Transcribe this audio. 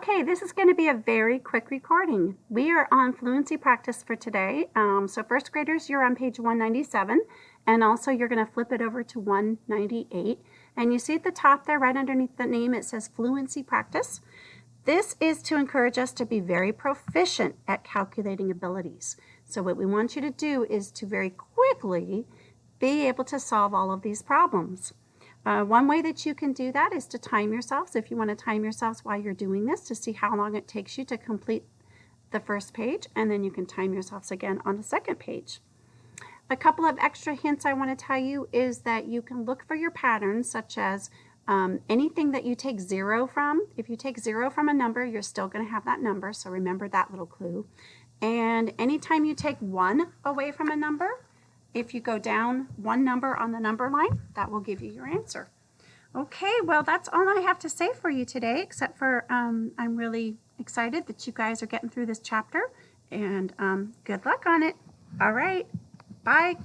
Okay, this is going to be a very quick recording. We are on fluency practice for today. So first graders, you're on page 197, and also you're going to flip it over to 198. And you see at the top there, right underneath the name, it says fluency practice. This is to encourage us to be very proficient at calculating abilities. So what we want you to do is to very quickly be able to solve all of these problems. One way that you can do that is to time yourselves. If you want to time yourselves while you're doing this to see how long it takes you to complete the first page, and then you can time yourselves again on the second page. A couple of extra hints I want to tell you is that you can look for your patterns, such as anything that you take 0 from. If you take 0 from a number, you're still going to have that number, so remember that little clue. And anytime you take 1 away from a number, if you go down 1 number on the number line, that will give you your answer. Okay, well, that's all I have to say for you today, except for I'm really excited that you guys are getting through this chapter, and good luck on it. All right, bye.